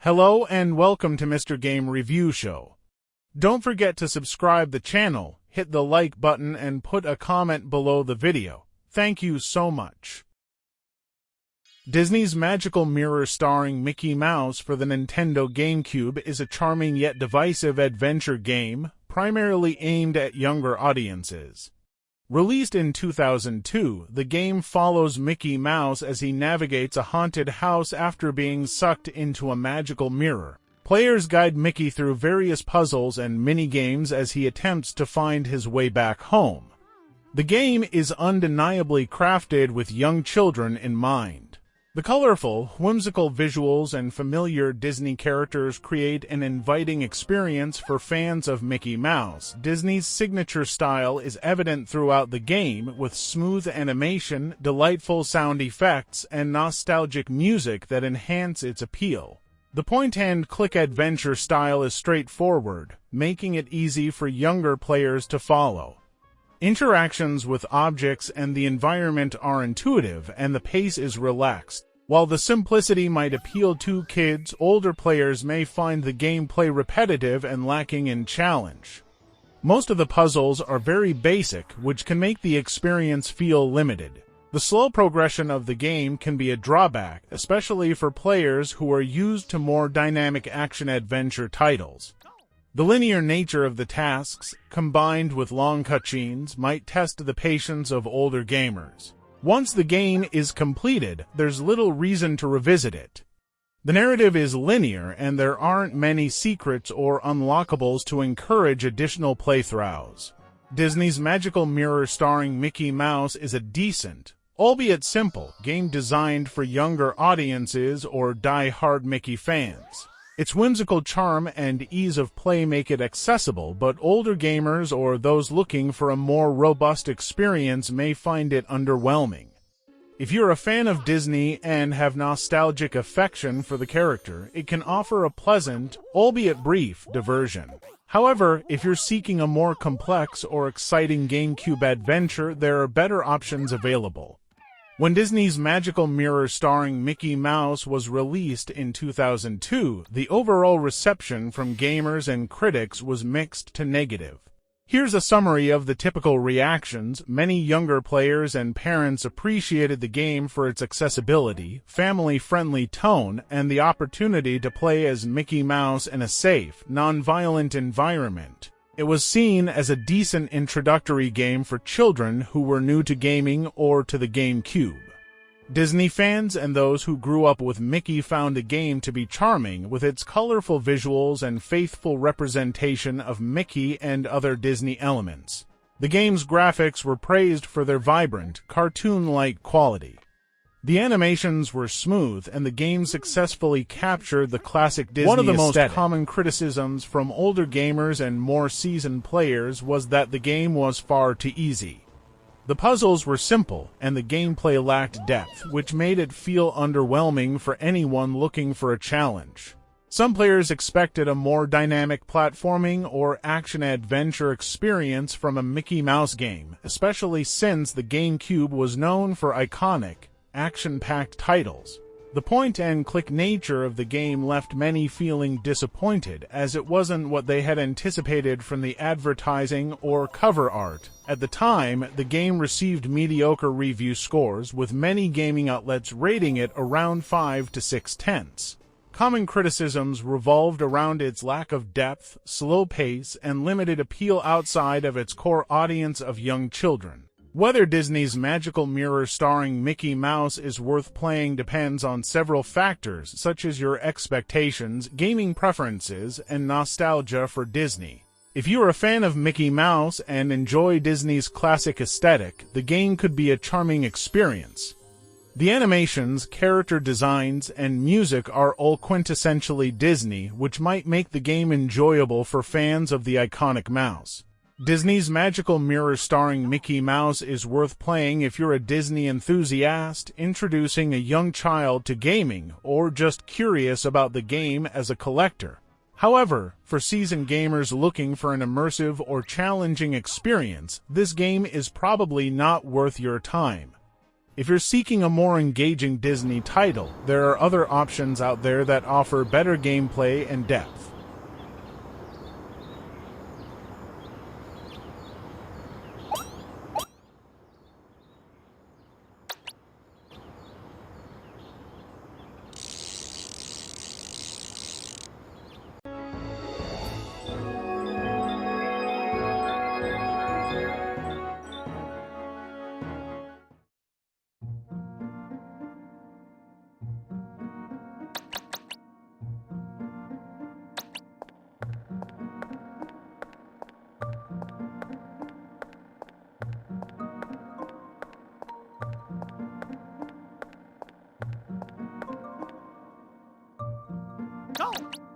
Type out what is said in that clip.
Hello and welcome to Mr. Game Review Show. Don't forget to subscribe the channel, hit the like button and put a comment below the video. Thank you so much. Disney's Magical Mirror starring Mickey Mouse for the Nintendo GameCube is a charming yet divisive adventure game, primarily aimed at younger audiences. Released in 2002, the game follows Mickey Mouse as he navigates a haunted house after being sucked into a magical mirror. Players guide Mickey through various puzzles and mini-games as he attempts to find his way back home. The game is undeniably crafted with young children in mind. The colorful, whimsical visuals and familiar Disney characters create an inviting experience for fans of Mickey Mouse. Disney's signature style is evident throughout the game, with smooth animation, delightful sound effects, and nostalgic music that enhance its appeal. The point-and-click adventure style is straightforward, making it easy for younger players to follow. Interactions with objects and the environment are intuitive and the pace is relaxed. While the simplicity might appeal to kids, older players may find the gameplay repetitive and lacking in challenge. Most of the puzzles are very basic, which can make the experience feel limited. The slow progression of the game can be a drawback, especially for players who are used to more dynamic action-adventure titles. The linear nature of the tasks, combined with long cutscenes, might test the patience of older gamers. Once the game is completed, there's little reason to revisit it. The narrative is linear, and there aren't many secrets or unlockables to encourage additional playthroughs. Disney's Magical Mirror starring Mickey Mouse is a decent, albeit simple, game designed for younger audiences or die-hard Mickey fans. Its whimsical charm and ease of play make it accessible, but older gamers or those looking for a more robust experience may find it underwhelming. If you're a fan of Disney and have nostalgic affection for the character, it can offer a pleasant, albeit brief, diversion. However, if you're seeking a more complex or exciting GameCube adventure, there are better options available. When Disney's Magical Mirror starring Mickey Mouse was released in 2002, the overall reception from gamers and critics was mixed to negative. Here's a summary of the typical reactions. Many younger players and parents appreciated the game for its accessibility, family-friendly tone, and the opportunity to play as Mickey Mouse in a safe, non-violent environment. It was seen as a decent introductory game for children who were new to gaming or to the GameCube. Disney fans and those who grew up with Mickey found the game to be charming, with its colorful visuals and faithful representation of Mickey and other Disney elements. The game's graphics were praised for their vibrant, cartoon-like quality. The animations were smooth, and the game successfully captured the classic Disney aesthetic. One of the most common criticisms from older gamers and more seasoned players was that the game was far too easy. The puzzles were simple, and the gameplay lacked depth, which made it feel underwhelming for anyone looking for a challenge. Some players expected a more dynamic platforming or action-adventure experience from a Mickey Mouse game, especially since the GameCube was known for iconic, action-packed titles. The point-and-click nature of the game left many feeling disappointed, as it wasn't what they had anticipated from the advertising or cover art. At the time, the game received mediocre review scores, with many gaming outlets rating it around 5 to 6/10. Common criticisms revolved around its lack of depth, slow pace, and limited appeal outside of its core audience of young children. Whether Disney's Magical Mirror starring Mickey Mouse is worth playing depends on several factors, such as your expectations, gaming preferences, and nostalgia for Disney. If you are a fan of Mickey Mouse and enjoy Disney's classic aesthetic, the game could be a charming experience. The animations, character designs, and music are all quintessentially Disney, which might make the game enjoyable for fans of the iconic mouse. Disney's Magical Mirror starring Mickey Mouse is worth playing if you're a Disney enthusiast, introducing a young child to gaming, or just curious about the game as a collector. However, for seasoned gamers looking for an immersive or challenging experience, this game is probably not worth your time. If you're seeking a more engaging Disney title, there are other options out there that offer better gameplay and depth. Go!